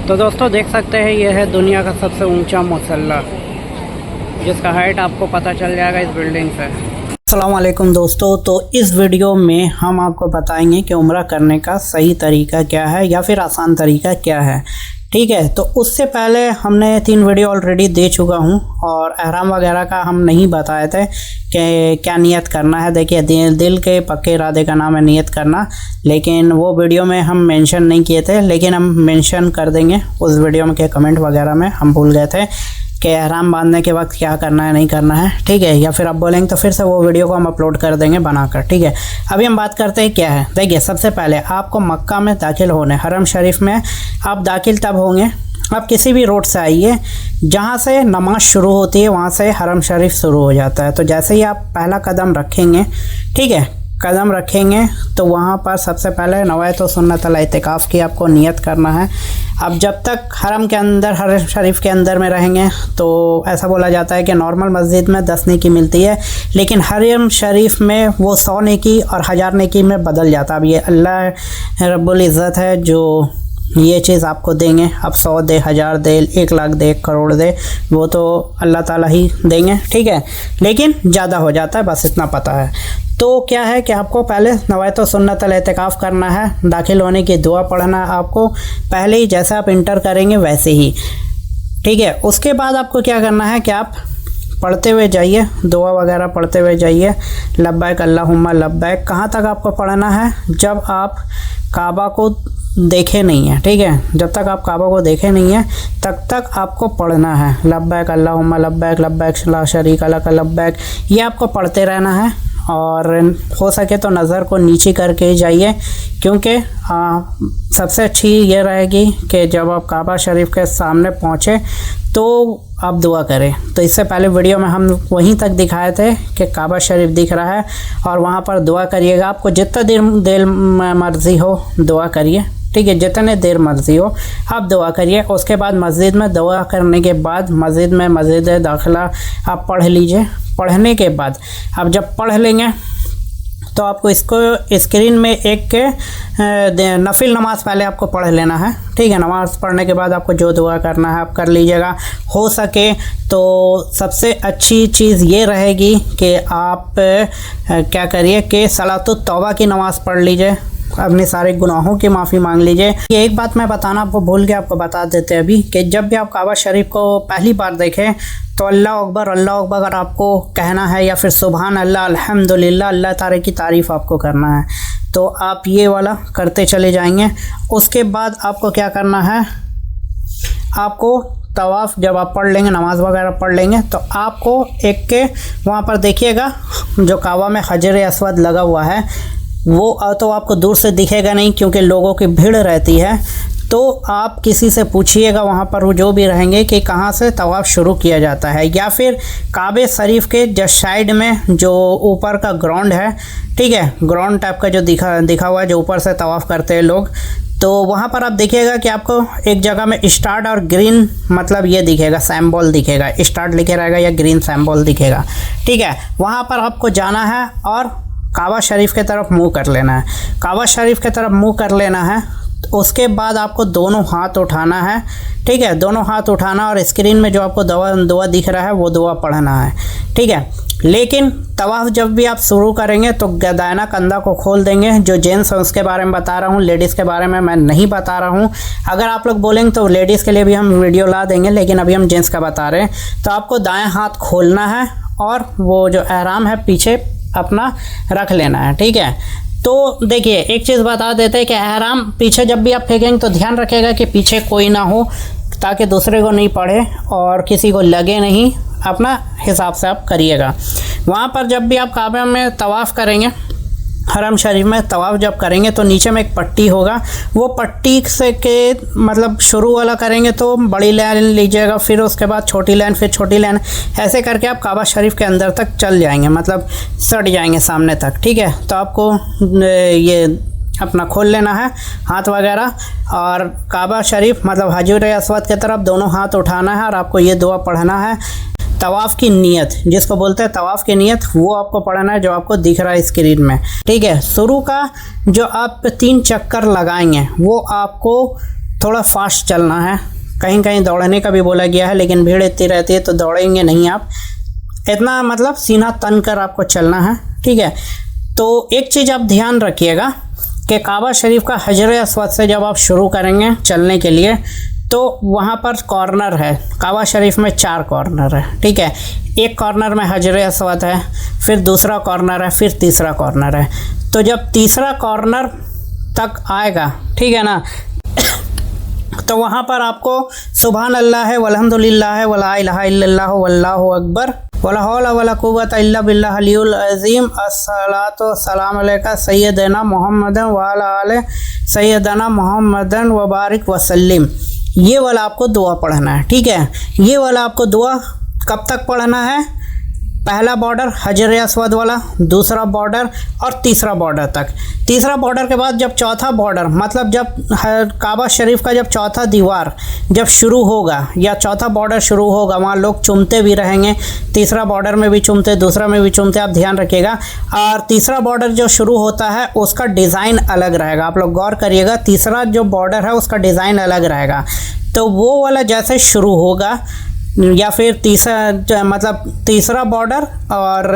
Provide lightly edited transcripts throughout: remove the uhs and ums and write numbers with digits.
तो दोस्तों देख सकते हैं ये है दुनिया का सबसे ऊंचा मुसल्ला, जिसका हाइट आपको पता चल जाएगा इस बिल्डिंग से। अस्सलाम वालेकुम दोस्तों, तो इस वीडियो में हम आपको बताएंगे कि उम्रा करने का सही तरीका क्या है या फिर आसान तरीका क्या है। ठीक है, तो उससे पहले हमने 3 वीडियो ऑलरेडी दे चुका हूं और एहराम वगैरह का हम नहीं बताए थे कि क्या नियत करना है। देखिए दिल के पक्के इरादे का नाम है नियत करना, लेकिन वो वीडियो में हम मेंशन नहीं किए थे, लेकिन हम मेंशन कर देंगे उस वीडियो में के कमेंट वगैरह में। हम भूल गए थे कि एहराम बांधने के वक्त क्या करना है नहीं करना है। ठीक है, या फिर आप बोलेंगे तो फिर से वो वीडियो को हम अपलोड कर देंगे बनाकर। ठीक है, अभी हम बात करते हैं क्या है। देखिए सबसे पहले आपको मक्का में दाखिल होने, हरम शरीफ में आप दाखिल तब होंगे, आप किसी भी रोड से आइए जहाँ से नमाज शुरू होती है, वहाँ से हरम शरीफ शुरू हो जाता है। तो जैसे ही आप पहला कदम रखेंगे, ठीक है, कदम रखेंगे तो वहाँ पर सबसे पहले नवायत सुन्नतल इतिकाफ़ की आपको नियत करना है। अब जब तक हरम के अंदर, हरम शरीफ के अंदर में रहेंगे तो ऐसा बोला जाता है कि नॉर्मल मस्जिद में 10 नेकी मिलती है, लेकिन हरम शरीफ में वो 100 नेकी और 1000 नेकी में बदल जाता है। अब ये अल्लाह रब्बुल इज़्ज़त है जो ये चीज़ आपको देंगे। अब 100 दे, 1000 दे, 1 लाख दे, 1 करोड़ दे, वो तो अल्लाह ताला ही देंगे। ठीक है, लेकिन ज़्यादा हो जाता है, बस इतना पता है। तो क्या है कि आपको पहले नवायत सुन्नतल इतिकाफ़ करना है, दाखिल होने की दुआ पढ़ना है आपको पहले ही, जैसे आप इंटर करेंगे वैसे ही। ठीक है, उसके बाद आपको क्या करना है कि आप पढ़ते हुए जाइए, दुआ वगैरह पढ़ते हुए जाइए, लब्बैक अल्लाहुम्मा लब्बैक। कहाँ तक आपको पढ़ना है? जब आप काबा को देखे नहीं है। ठीक है, जब तक आप काबा को देखे नहीं है तब तक आपको पढ़ना है लब्बैक अल्लाहुम्मा लब्बैक, लब्बैक ला शरीका लक लब्बैक। ये आपको पढ़ते रहना है और हो सके तो नज़र को नीचे करके जाइए, क्योंकि सबसे अच्छी ये रहेगी कि जब आप काबा शरीफ के सामने पहुँचे तो आप दुआ करें। तो इससे पहले वीडियो में हम वहीं तक दिखाए थे कि काबा शरीफ दिख रहा है और वहाँ पर दुआ करिएगा। आपको जितना देर मर्ज़ी हो दुआ करिए। ठीक है, जितने देर मर्ज़ी हो आप दुआ करिए। उसके बाद मस्जिद में दुआ करने के बाद मस्जिद दाखिला आप पढ़ लीजिए। पढ़ने के बाद आप जब पढ़ लेंगे तो आपको इसको स्क्रीन में एक नफिल नमाज पहले आपको पढ़ लेना है। ठीक है, नमाज पढ़ने के बाद आपको जो दुआ करना है आप कर लीजिएगा। हो सके तो सबसे अच्छी चीज़ ये रहेगी कि आप क्या करिए कि सलातुत तौबा की नमाज़ पढ़ लीजिए, अपने सारे गुनाहों की माफ़ी मांग लीजिए। ये एक बात मैं बताना आपको भूल गया, आपको बता देते हैं अभी कि जब भी आप काबा शरीफ को पहली बार देखें तो अल्लाह अकबर आपको कहना है, या फिर सुभान अल्लाह, अल्हम्दुलिल्लाह, अल्लाह ताला की तारीफ़ आपको करना है। तो आप ये वाला करते चले जाएंगे। उसके बाद आपको क्या करना है, आपको तवाफ़ जब आप पढ़ लेंगे, नमाज वगैरह पढ़ लेंगे, तो आपको एक के वहाँ पर देखिएगा जो काबा में हजर अस्वद लगा हुआ है, वो तो आपको दूर से दिखेगा नहीं क्योंकि लोगों की भीड़ रहती है। तो आप किसी से पूछिएगा वहाँ पर वो जो भी रहेंगे कि कहाँ से तवाफ़ शुरू किया जाता है, या फिर काबे शरीफ के जस्ट साइड में जो ऊपर का ग्राउंड है, ठीक है, ग्राउंड टाइप का जो दिखा हुआ है, जो ऊपर से तवाफ़ करते हैं लोग, तो वहाँ पर आप देखिएगा कि आपको एक जगह में स्टार्ट और ग्रीन मतलब ये दिखेगा, सैम्बॉल दिखेगा, स्टार्ट लिखे रहेगा या ग्रीन सैम्बॉल दिखेगा। ठीक है, वहाँ पर आपको जाना है और काबा शरीफ की तरफ मुँह कर लेना है। काबा शरीफ की तरफ मुँह कर लेना है। उसके बाद आपको दोनों हाथ उठाना है। ठीक है, दोनों हाथ उठाना और स्क्रीन में जो आपको दुआ दिख रहा है वो दुआ पढ़ना है। ठीक है, लेकिन तवाफ़ जब भी आप शुरू करेंगे तो दाहिना कंधा को खोल देंगे। जो जेंट्स है उसके बारे में बता रहा हूँ, लेडीज़ के बारे में मैं नहीं बता रहा हूँ। अगर आप लोग बोलेंगे तो लेडीज़ के लिए भी हम वीडियो ला देंगे, लेकिन अभी हम जेंट्स का बता रहे हैं। तो आपको दाएँ हाथ खोलना है और वो जो एहराम है पीछे अपना रख लेना है। ठीक है, तो देखिए एक चीज़ बता देते हैं कि एहराम पीछे जब भी आप फेंकेंगे तो ध्यान रखिएगा कि पीछे कोई ना हो, ताकि दूसरे को नहीं पड़े और किसी को लगे नहीं। अपना हिसाब से आप करिएगा। वहाँ पर जब भी आप काबा में तवाफ़ करेंगे, हरम शरीफ में तवाफ़ जब करेंगे तो नीचे में एक पट्टी होगा, वो पट्टी से के मतलब शुरू वाला करेंगे तो बड़ी लाइन लीजिएगा, फिर उसके बाद छोटी लाइन, फिर छोटी लाइन, ऐसे करके आप काबा शरीफ के अंदर तक चल जाएंगे, मतलब सट जाएंगे सामने तक। ठीक है, तो आपको ये अपना खोल लेना है हाथ वगैरह और काबा शरीफ मतलब हजर अस्वद की तरफ दोनों हाथ उठाना है और आपको ये दुआ पढ़ना है। तवाफ़ की नियत, जिसको बोलते हैं तवाफ़ की नियत, वो आपको पढ़ना है जो आपको दिख रहा है स्क्रीन में। ठीक है, शुरू का जो आप 3 चक्कर लगाएंगे वो आपको थोड़ा फास्ट चलना है। कहीं कहीं दौड़ने का भी बोला गया है, लेकिन भीड़ इतनी रहती है तो दौड़ेंगे नहीं आप, इतना मतलब सीना तन कर आपको चलना है, ठीक है। तो एक चीज़ आप ध्यान रखिएगा कि काबा शरीफ का हजर अस्वद से जब आप शुरू करेंगे चलने के लिए तो वहाँ पर कॉर्नर है। काबा शरीफ में 4 कॉर्नर है, ठीक है। एक कॉर्नर में हजर अस्वद है, फिर दूसरा कॉर्नर है, फिर तीसरा कॉर्नर है। तो जब तीसरा कॉर्नर तक आएगा, ठीक है ना, तो वहाँ पर आपको सुभान अल्लाह है, वल्हम्दुलिल्लाह है, वला इलाहा इल्लल्लाह, वल्लाहु अकबर, वला हौला वला कुव्वता इल्ला बिल्लाह अलियुल अज़ीम, अस्सलातु वस्सलामु अलैका सय्यदना मुहम्मदन व अला आले सय्यदना मुहम्मदन व बारिक वसल्लिम। ये वाला आपको दुआ पढ़ना है, ठीक है। ये वाला आपको दुआ कब तक पढ़ना है? पहला बॉर्डर हजर अस्वद वाला, दूसरा बॉर्डर और तीसरा बॉर्डर तक। तीसरा बॉर्डर के बाद जब चौथा बॉर्डर, मतलब जब काबा शरीफ का जब चौथा दीवार जब शुरू होगा या चौथा बॉर्डर शुरू होगा, वहाँ लोग चूमते भी रहेंगे। तीसरा बॉर्डर में भी चूमते, दूसरा में भी चूमते, आप ध्यान रखिएगा। और तीसरा बॉर्डर जो शुरू होता है उसका डिज़ाइन अलग रहेगा, आप लोग गौर करिएगा। तीसरा जो बॉर्डर है उसका डिज़ाइन अलग रहेगा। तो वो वाला जैसे शुरू होगा या फिर तीसरा बॉर्डर और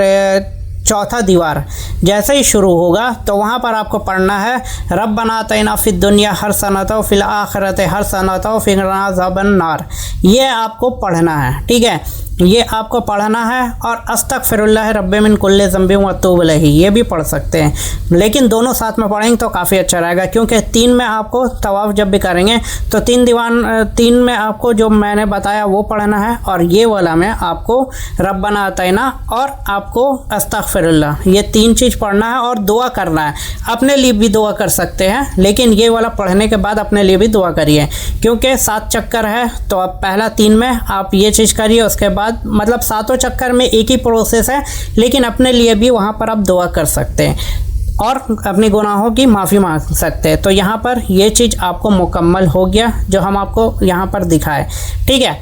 चौथा दीवार जैसे ही शुरू होगा तो वहाँ पर आपको पढ़ना है रब्बना आतिना फिद दुनिया हसनतन व फिल आखिरति हसनतन व क़िना अज़ाबन नार। ये आपको पढ़ना है, ठीक है। ये आपको पढ़ना है। और अस्तगफिरुल्लाह रब्बी मिन कुल्लि ज़ंबिन व अतूबु इलैहि, ये भी पढ़ सकते हैं, लेकिन दोनों साथ में पढ़ेंगे तो काफ़ी अच्छा रहेगा। क्योंकि 3 में आपको तवाफ़ जब भी करेंगे तो 3 में आपको जो मैंने बताया वो पढ़ना है, और ये वाला में आपको रब्बना आतिना और आपको अस्तगफिरुल्लाह, ये 3 चीज़ पढ़ना है और दुआ करना है। अपने लिए भी दुआ कर सकते हैं, लेकिन ये वाला पढ़ने के बाद अपने लिए भी दुआ करिए, क्योंकि 7 चक्कर है। तो अब पहला 3 में आप ये चीज़ करिए, उसके बाद मतलब 7 चक्कर में एक ही प्रोसेस है, लेकिन अपने लिए भी वहाँ पर आप दुआ कर सकते हैं और अपने गुनाहों की माफ़ी मांग सकते हैं। तो यहाँ पर ये चीज़ आपको मुकम्मल हो गया जो हम आपको यहाँ पर दिखाए, ठीक है।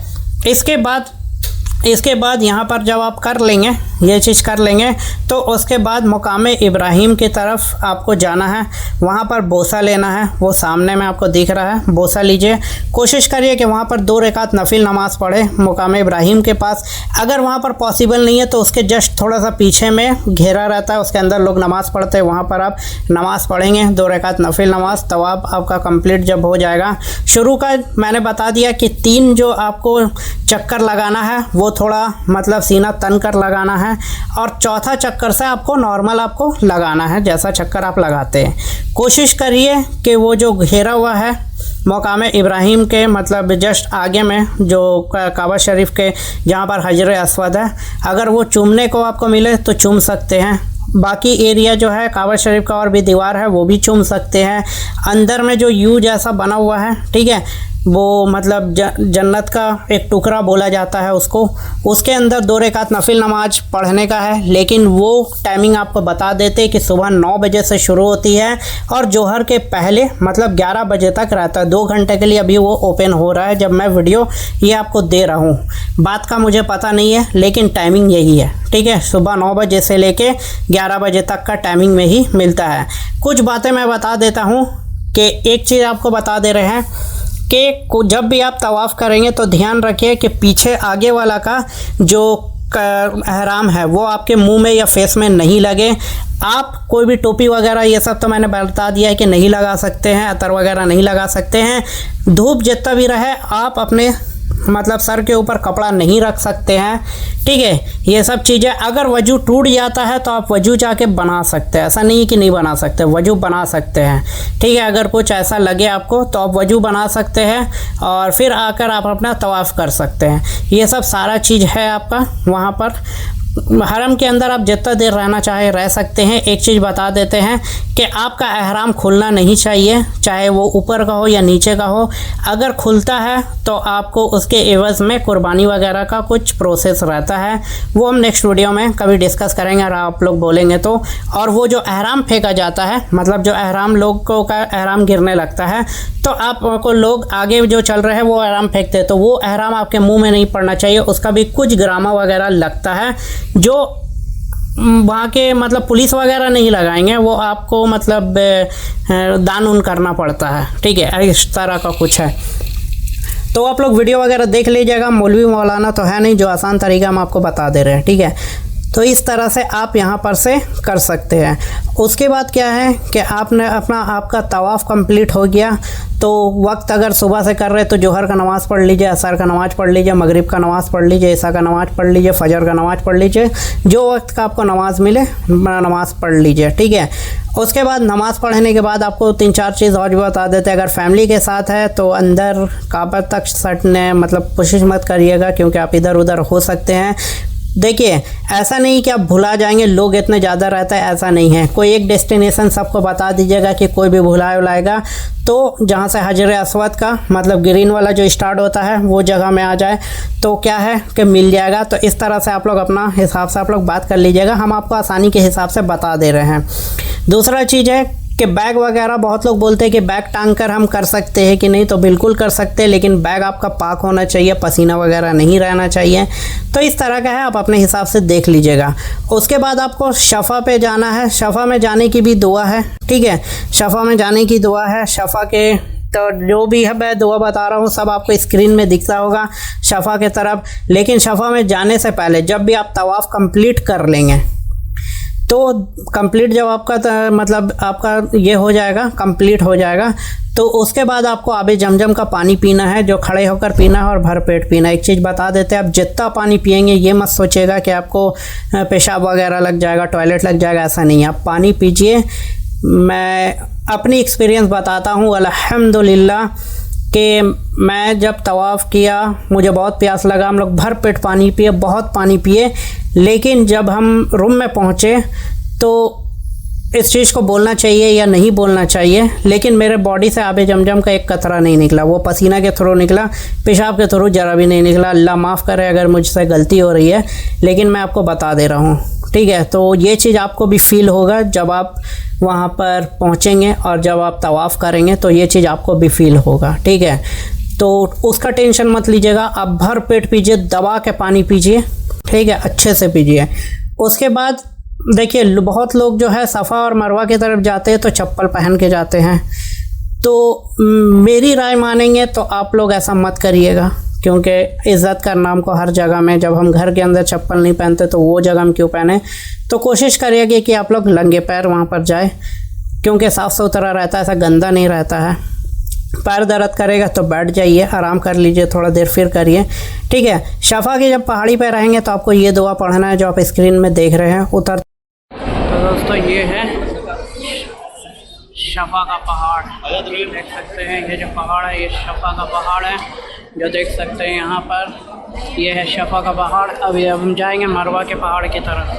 इसके बाद यहाँ पर जब आप कर लेंगे, ये चीज़ कर लेंगे, तो उसके बाद मुकाम इब्राहिम की तरफ आपको जाना है। वहाँ पर बोसा लेना है, वो सामने में आपको दिख रहा है, बोसा लीजिए। कोशिश करिए कि वहाँ पर 2 रकात नफिल नमाज़ पढ़े मुकाम इब्राहिम के पास। अगर वहाँ पर पॉसिबल नहीं है तो उसके जस्ट थोड़ा सा पीछे में घेरा रहता है, उसके अंदर लोग नमाज़ पढ़ते हैं, वहाँ पर आप नमाज़ पढ़ेंगे 2 रकात नफिल नमाज। तवाब आपका कंप्लीट जब हो जाएगा, शुरू का मैंने बता दिया कि 3 जो आपको चक्कर लगाना है वो थोड़ा मतलब सीना तन कर लगाना है, और चौथा चक्कर से आपको नॉर्मल आपको लगाना है जैसा चक्कर आप लगाते हैं। कोशिश करिए कि वो जो घेरा हुआ है मकाम इब्राहिम के मतलब जस्ट आगे में जो काबा शरीफ के जहाँ पर हजर अस्वद है, अगर वो चूमने को आपको मिले तो चूम सकते हैं। बाकी एरिया जो है काबा शरीफ का और भी दीवार है वो भी चूम सकते हैं। अंदर में जो यू जैसा बना हुआ है, ठीक है, वो मतलब जन्नत का एक टुकड़ा बोला जाता है उसको, उसके अंदर 2 रकात नफिल नमाज पढ़ने का है। लेकिन वो टाइमिंग आपको बता देते कि सुबह 9 बजे से शुरू होती है और जोहर के पहले मतलब 11 बजे तक रहता है। 2 घंटे के लिए अभी वो ओपन हो रहा है जब मैं वीडियो ये आपको दे रहा हूँ। बात का मुझे पता नहीं है, लेकिन टाइमिंग यही है, ठीक है। सुबह 9 बजे से लेके 11 बजे तक का टाइमिंग में ही मिलता है। कुछ बातें मैं बता देता हूँ कि एक चीज़ आपको बता दे रहे हैं कि जब भी आप तवाफ़ करेंगे तो ध्यान रखिए कि पीछे आगे वाला का जो एहराम है वो आपके मुंह में या फेस में नहीं लगे। आप कोई भी टोपी वगैरह ये सब तो मैंने बता दिया है कि नहीं लगा सकते हैं, अतर वगैरह नहीं लगा सकते हैं। धूप जितना भी रहे आप अपने मतलब सर के ऊपर कपड़ा नहीं रख सकते हैं, ठीक है। ये सब चीज़ें, अगर वजू टूट जाता है तो आप वजू जाके बना सकते हैं, ऐसा नहीं कि नहीं बना सकते, वजू बना सकते हैं, ठीक है। अगर कुछ ऐसा लगे आपको तो आप वजू बना सकते हैं और फिर आकर आप अपना तवाफ़ कर सकते हैं। ये सब सारा चीज़ है आपका वहाँ पर। हरम के अंदर आप जितना देर रहना चाहे रह सकते हैं। एक चीज़ बता देते हैं कि आपका एहराम खुलना नहीं चाहिए, चाहे वो ऊपर का हो या नीचे का हो। अगर खुलता है तो आपको उसके एवज़ में कुर्बानी वगैरह का कुछ प्रोसेस रहता है, वो हम नेक्स्ट वीडियो में कभी डिस्कस करेंगे और आप लोग बोलेंगे तो। और वो जो एहराम फेंका जाता है, मतलब जो एहराम लोगों का एहराम गिरने लगता है तो आपको लोग आगे जो चल रहे हैं वो एहराम फेंकते हैं, तो वो एहराम आपके मुँह में नहीं पड़ना चाहिए, उसका भी कुछ ग्रामा वगैरह लगता है जो वहाँ के मतलब पुलिस वगैरह नहीं लगाएंगे, वो आपको मतलब दान उन करना पड़ता है, ठीक है, इस तरह का कुछ है। तो आप लोग वीडियो वगैरह देख लीजिएगा, मौलवी मौलाना तो है नहीं, जो आसान तरीका हम आपको बता दे रहे हैं, ठीक है। तो इस तरह से आप यहाँ पर से कर सकते हैं। उसके बाद क्या है कि आपने आपका तवाफ़ कंप्लीट हो गया, तो वक्त अगर सुबह से कर रहे तो जोहर का नमाज़ पढ़ लीजिए, असर का नमाज़ पढ़ लीजिए, मगरिब का नमाज़ पढ़ लीजिए, ईशा का नमाज़ पढ़ लीजिए, फजर का नमाज़ पढ़ लीजिए, जो वक्त का आपको नमाज़ मिले नमाज़ पढ़ लीजिए, ठीक है। उसके बाद नमाज़ पढ़ने के बाद आपको 3-4 चीज़ और भी बता देते हैं। अगर फैमिली के साथ है तो अंदर काबा तक सटने मतलब कोशिश मत करिएगा, क्योंकि आप इधर उधर हो सकते हैं। देखिए, ऐसा नहीं कि आप भुला जाएंगे, लोग इतने ज़्यादा रहता है, ऐसा नहीं है। कोई एक डेस्टिनेशन सबको बता दीजिएगा कि कोई भी भुलाएगा तो जहाँ से हजर अस्वद का मतलब ग्रीन वाला जो स्टार्ट होता है वो जगह में आ जाए तो क्या है कि मिल जाएगा। तो इस तरह से आप लोग अपना हिसाब से आप लोग बात कर लीजिएगा, हम आपको आसानी के हिसाब से बता दे रहे हैं। दूसरा चीज़ है कि बैग वगैरह, बहुत लोग बोलते हैं कि बैग टांग कर हम कर सकते हैं कि नहीं, तो बिल्कुल कर सकते हैं, लेकिन बैग आपका पाक होना चाहिए, पसीना वगैरह नहीं रहना चाहिए। तो इस तरह का है, आप अपने हिसाब से देख लीजिएगा। उसके बाद आपको शफ़ा पे जाना है। शफ़ा में जाने की भी दुआ है, ठीक है, शफ़ा में जाने की दुआ है। शफ़ा के तो जो भी है मैं दुआ बता रहा हूँ सब आपको स्क्रीन में दिखता होगा शफ़ा के तरफ। लेकिन शफ़ा में जाने से पहले जब भी आप तवाफ़ कंप्लीट कर लेंगे, तो कंप्लीट जब आपका मतलब आपका ये हो जाएगा, कंप्लीट हो जाएगा, तो उसके बाद आपको आबे जमजम का पानी पीना है, जो खड़े होकर पीना है और भर पेट पीना है। एक चीज़ बता देते हैं, आप जितना पानी पिएंगे ये मत सोचेगा कि आपको पेशाब वगैरह लग जाएगा, टॉयलेट लग जाएगा, ऐसा नहीं है। आप पानी पीजिए। मैं अपनी एक्सपीरियंस बताता हूँ, अल्हम्दुलिल्लाह कि मैं जब तवाफ़ किया मुझे बहुत प्यास लगा, हम लोग भर पेट पानी पिए, बहुत पानी पिए, लेकिन जब हम रूम में पहुँचे तो इस चीज़ को बोलना चाहिए या नहीं बोलना चाहिए, लेकिन मेरे बॉडी से आबे जमजम का एक कतरा नहीं निकला, वो पसीना के थ्रू निकला, पेशाब के थ्रू ज़रा भी नहीं निकला। अल्लाह माफ़ करे अगर मुझसे गलती हो रही है, लेकिन मैं आपको बता दे रहा हूँ, ठीक है। तो ये चीज़ आपको भी फील होगा जब आप वहाँ पर पहुँचेंगे और जब आप तवाफ़ करेंगे, तो ये चीज़ आपको भी फील होगा, ठीक है। तो उसका टेंशन मत लीजिएगा, आप भर पेट पीजिए, दबा के पानी पीजिए, ठीक है, अच्छे से पीजिए। उसके बाद देखिए, बहुत लोग जो है सफ़ा और मरवा की तरफ जाते हैं तो चप्पल पहन के जाते हैं, तो मेरी राय मानेंगे तो आप लोग ऐसा मत करिएगा, क्योंकि इज़्ज़त का नाम को हर जगह में, जब हम घर के अंदर चप्पल नहीं पहनते तो वो जगह हम क्यों पहने। तो कोशिश करिएगा कि आप लोग नंगे पैर वहाँ पर जाए, क्योंकि साफ़ सुथरा रहता है, ऐसा गंदा नहीं रहता है। पैर दर्द करेगा तो बैठ जाइए, आराम कर लीजिए, थोड़ा देर फिर करिए, ठीक है। शफ़ा की जब पहाड़ी पर रहेंगे तो आपको ये दुआ पढ़ना है जो आप स्क्रीन में देख रहे हैं उतर। तो दोस्तों ये है शफ़ा का पहाड़, ये देख सकते हैं, ये जो पहाड़ है ये शफ़ा का पहाड़ है, जो देख सकते हैं यहाँ पर, ये है शफ़ा का पहाड़। अभी हम जाएंगे मरवा के पहाड़ की तरफ,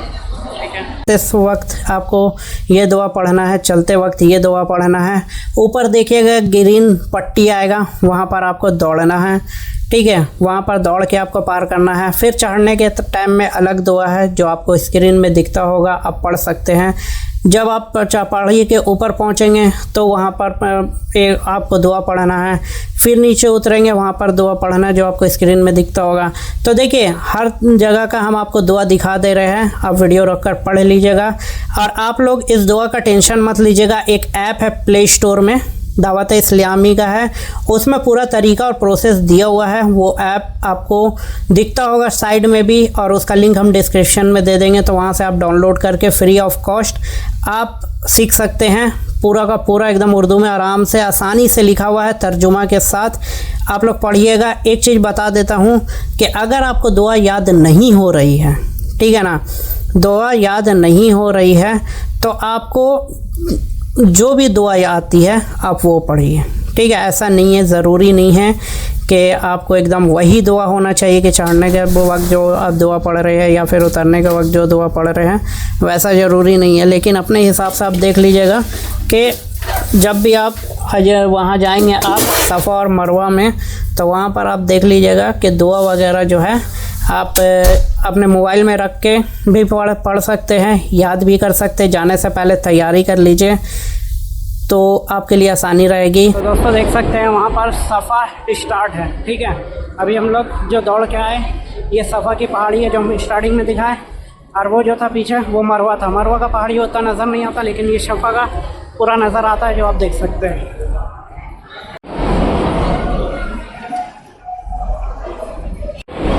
ठीक है। इस वक्त आपको ये दुआ पढ़ना है, चलते वक्त ये दुआ पढ़ना है। ऊपर देखिएगा ग्रीन पट्टी आएगा, वहाँ पर आपको दौड़ना है, ठीक है, वहाँ पर दौड़ के आपको पार करना है। फिर चढ़ने के टाइम में अलग दुआ है जो आपको स्क्रीन में दिखता होगा, आप पढ़ सकते हैं। जब आप पहाड़ी के ऊपर पहुँचेंगे तो वहाँ पर आपको दुआ पढ़ना है। फिर नीचे उतरेंगे, वहाँ पर दुआ पढ़ना है जो आपको स्क्रीन में दिखता होगा। तो देखिए, हर जगह का हम आपको दुआ दिखा दे रहे हैं, आप वीडियो रख कर पढ़ लीजिएगा। और आप लोग इस दुआ का टेंशन मत लीजिएगा, एक ऐप है प्ले स्टोर में, दावत इस्लामी का है, उसमें पूरा तरीका और प्रोसेस दिया हुआ है। वो ऐप आपको दिखता होगा साइड में भी, और उसका लिंक हम डिस्क्रिप्शन में दे देंगे, तो वहाँ से आप डाउनलोड करके फ्री ऑफ कॉस्ट आप सीख सकते हैं। पूरा का पूरा एकदम उर्दू में आराम से आसानी से लिखा हुआ है, तर्जुमा के साथ, आप लोग पढ़िएगा। एक चीज़ बता देता हूँ कि अगर आपको दुआ याद नहीं हो रही है, ठीक है ना, दुआ याद नहीं हो रही है, तो आपको जो भी दुआ आती है आप वो पढ़िए, ठीक है। ऐसा नहीं है, ज़रूरी नहीं है कि आपको एकदम वही दुआ होना चाहिए कि चढ़ने के वक्त जो आप दुआ पढ़ रहे हैं या फिर उतरने के वक्त जो दुआ पढ़ रहे हैं, वैसा ज़रूरी नहीं है। लेकिन अपने हिसाब से आप देख लीजिएगा कि जब भी आप वहाँ जाएंगे आप सफ़ा और मरवा में, तो वहाँ पर आप देख लीजिएगा कि दुआ वगैरह जो है आप अपने मोबाइल में रख के भी पढ़ सकते हैं, याद भी कर सकते हैं। जाने से पहले तैयारी कर लीजिए तो आपके लिए आसानी रहेगी। तो दोस्तों देख सकते हैं वहाँ पर सफ़ा स्टार्ट है, ठीक है। अभी हम लोग जो दौड़ के आए, ये सफ़ा की पहाड़ी है जो हम स्टार्टिंग में दिखाए, और वो जो था पीछे वो मरवा था। मरवा का पहाड़ी होता नज़र नहीं आता, लेकिन ये शफा का पूरा नज़र आता है, जो आप देख सकते हैं।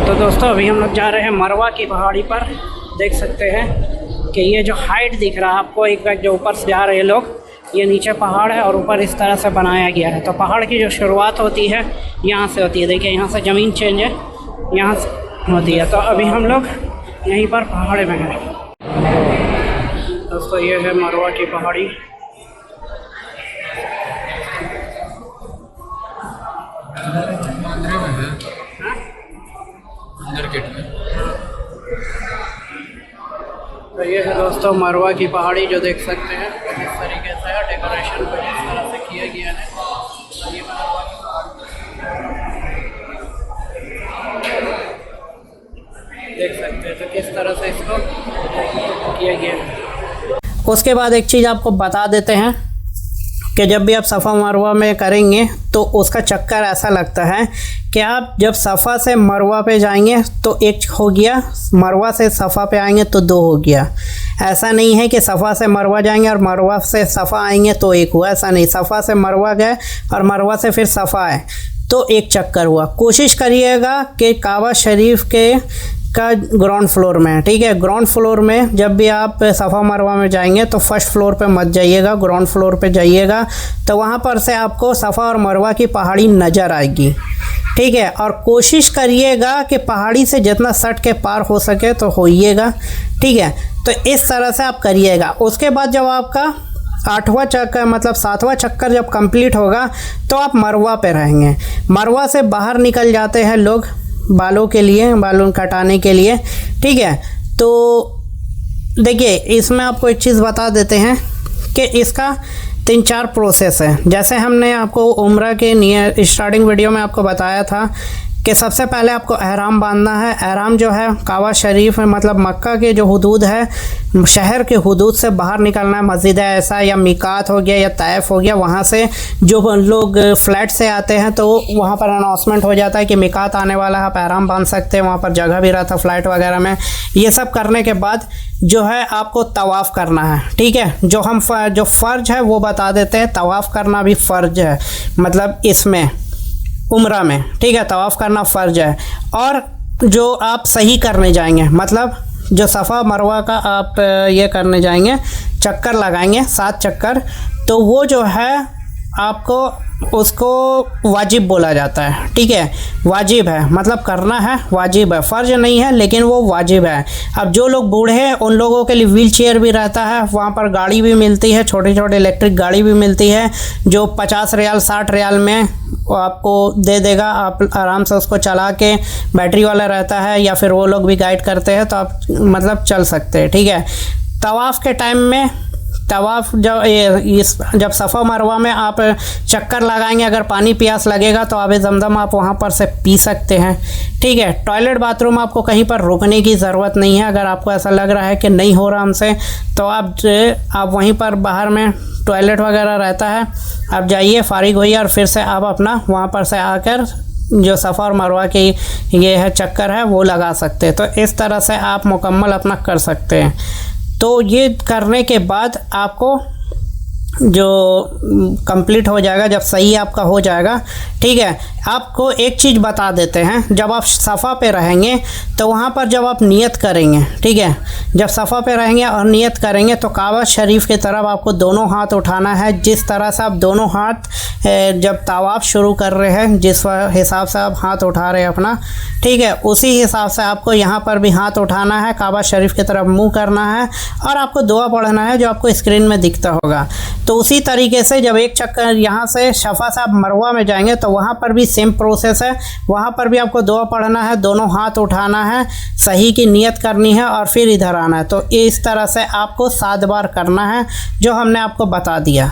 तो दोस्तों अभी हम लोग जा रहे हैं मरवा की पहाड़ी पर। देख सकते हैं कि ये जो हाइट दिख रहा है आपको, एक बैग जो ऊपर से जा रहे हैं लोग, ये नीचे पहाड़ है और ऊपर इस तरह से बनाया गया है। तो पहाड़ की जो शुरुआत होती है यहाँ से होती है। देखिए यहाँ से ज़मीन चेंज है, यहाँ से होती है। तो अभी हम लोग यहीं पर पहाड़ में हैं दोस्तों। ये है मरवा की पहाड़ी। तो ये है दोस्तों मरवा की पहाड़ी, जो देख सकते हैं किस तरीके से है, डेकोरेशन को जिस तरह से किया गया है। तो ये मरवा की पहाड़ी देख सकते हैं, तो किस तरह से इसको किया गया है। उसके बाद एक चीज़ आपको बता देते हैं कि जब भी आप सफ़ा मरवा में करेंगे तो उसका चक्कर ऐसा लगता है कि आप जब सफ़ा से मरवा पे जाएंगे तो एक हो गया, मरवा से सफ़ा पे आएंगे तो दो हो गया। ऐसा नहीं है कि सफ़ा से मरवा जाएंगे और मरवा से सफ़ा आएंगे तो एक हुआ, ऐसा नहीं। सफ़ा से मरवा गए और मरवा से फिर सफ़ा आए तो एक चक्कर हुआ। कोशिश करिएगा कि काबा शरीफ के का ग्राउंड फ्लोर में, ठीक है, ग्राउंड फ्लोर में जब भी आप सफ़ा मरवा में जाएंगे तो फर्स्ट फ्लोर पे मत जाइएगा, ग्राउंड फ्लोर पे जाइएगा। तो वहाँ पर से आपको सफ़ा और मरवा की पहाड़ी नज़र आएगी, ठीक है। और कोशिश करिएगा कि पहाड़ी से जितना सट के पार हो सके तो होइएगा, ठीक है। तो इस तरह से आप करिएगा। उसके बाद जब आपका 8वां चक्कर मतलब 7वां चक्कर जब कंप्लीट होगा तो आप मरवा पे रहेंगे। मरवा से बाहर निकल जाते हैं लोग बालों के लिए, बालों कटाने के लिए, ठीक है। तो देखिए इसमें आपको एक चीज़ बता देते हैं कि इसका 3-4 प्रोसेस है। जैसे हमने आपको उम्रा के स्टार्टिंग वीडियो में आपको बताया था कि सबसे पहले आपको एहराम बांधना है। एहराम जो है काबा शरीफ में मतलब मक्का के जो हुदूद है, शहर के हुदूद से बाहर निकलना है। मस्जिद ऐसा या मिकात हो गया या तैफ हो गया, वहाँ से जो लोग फ़्लाइट से आते हैं तो वहाँ पर अनाउंसमेंट हो जाता है कि मिकात आने वाला है, आप एहराम बांध सकते हैं। वहाँ पर जगह भी रहता फ़्लाइट वगैरह में। ये सब करने के बाद जो है आपको तवाफ़ करना है, ठीक है। जो फ़र्ज है वो बता देते हैं। तवाफ़ करना भी फ़र्ज है, मतलब इसमें उम्रा में, ठीक है, तवाफ़ करना फ़र्ज है। और जो आप सही करने जाएंगे, मतलब जो सफ़ा मरवा का आप ये करने जाएंगे, चक्कर लगाएंगे 7 चक्कर, तो वो जो है आपको उसको वाजिब बोला जाता है, ठीक है। वाजिब है मतलब करना है, वाजिब है, फ़र्ज नहीं है लेकिन वो वाजिब है। अब जो लोग बूढ़े हैं उन लोगों के लिए व्हील चेयर भी रहता है, वहाँ पर गाड़ी भी मिलती है, छोटी छोटी इलेक्ट्रिक गाड़ी भी मिलती है जो 50 रियाल 60 रियाल में वो आपको दे देगा। आप आराम से उसको चला के, बैटरी वाला रहता है या फिर वो लोग भी गाइड करते हैं, तो आप मतलब चल सकते हैं, ठीक है। तवाफ़ के टाइम में तवाफ़ जब सफ़ा मरवा में आप चक्कर लगाएंगे, अगर पानी प्यास लगेगा तो आबे ज़मज़म आप वहाँ पर से पी सकते हैं, ठीक है। टॉयलेट बाथरूम आपको कहीं पर रुकने की ज़रूरत नहीं है। अगर आपको ऐसा लग रहा है कि नहीं हो रहा हमसे, तो आप वहीं पर बाहर में टॉयलेट वगैरह रहता है, आप जाइए, फारिग होइए और फिर से आप अपना वहाँ पर से आकर जो सफ़ा और मरवा की ये है चक्कर है वो लगा सकते हैं। तो इस तरह से आप मुकम्मल अपना कर सकते हैं। तो ये करने के बाद आपको जो कंप्लीट हो जाएगा, जब सही आपका हो जाएगा, ठीक है। आपको एक चीज़ बता देते हैं, जब आप सफ़ा पे रहेंगे तो वहाँ पर जब आप नियत करेंगे, ठीक है, जब सफ़ा पे रहेंगे और नियत करेंगे तो काबा शरीफ की तरफ आपको दोनों हाथ उठाना है। जिस तरह से आप दोनों हाथ जब तवाफ़ शुरू कर रहे हैं, जिस हिसाब से आप हाथ उठा रहे हैं अपना, ठीक है, उसी हिसाब से आपको यहाँ पर भी हाथ उठाना है, काबा शरीफ की तरफ मुँह करना है और आपको दुआ पढ़ना है जो आपको स्क्रीन में दिखता होगा। तो उसी तरीके से जब एक चक्कर यहाँ से सफ़ा से आप मरवा में जाएंगे तो वहाँ पर भी सेम प्रोसेस है। वहाँ पर भी आपको दुआ पढ़ना है, दोनों हाथ उठाना है, सही की नियत करनी है और फिर इधर आना है। तो इस तरह से आपको 7 बार करना है जो हमने आपको बता दिया।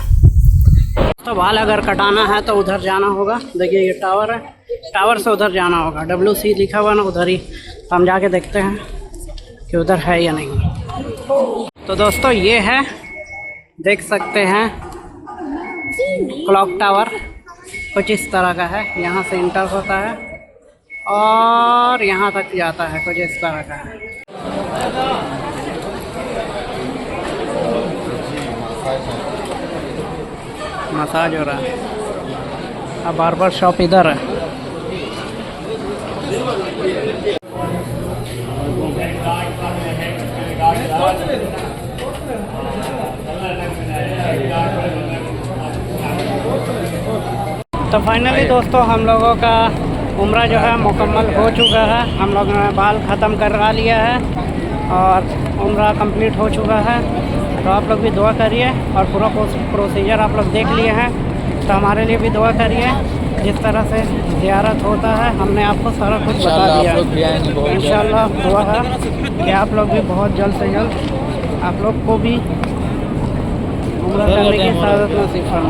तो बाल अगर कटाना है तो उधर जाना होगा। देखिए ये टावर है, टावर से उधर जाना होगा। WC लिखा हुआ ना उधर ही, तो हम जाके देखते हैं कि उधर है या नहीं। तो दोस्तों ये है, देख सकते हैं क्लॉक टावर कुछ इस तरह का है। यहाँ से इंटर होता है और यहाँ तक जाता है, कुछ इस तरह का है। मसाज हो रहा है। अब बार्बर शॉप इधर है। तो फाइनली दोस्तों हम लोगों का उम्रा जो है मुकम्मल हो चुका है। हम लोगों ने बाल ख़त्म करवा लिया है और उम्रा कंप्लीट हो चुका है। तो आप लोग भी दुआ करिए और पूरा प्रोसीजर आप लोग देख लिए हैं, तो हमारे लिए भी दुआ करिए। जिस तरह से ज़ियारत होता है हमने आपको सारा कुछ बता दिया। इंशाल्लाह दुआ है कि आप लोग भी बहुत जल्द से जल्द आप लोग को भी उम्रा करने की सादत नसीब फरमाए।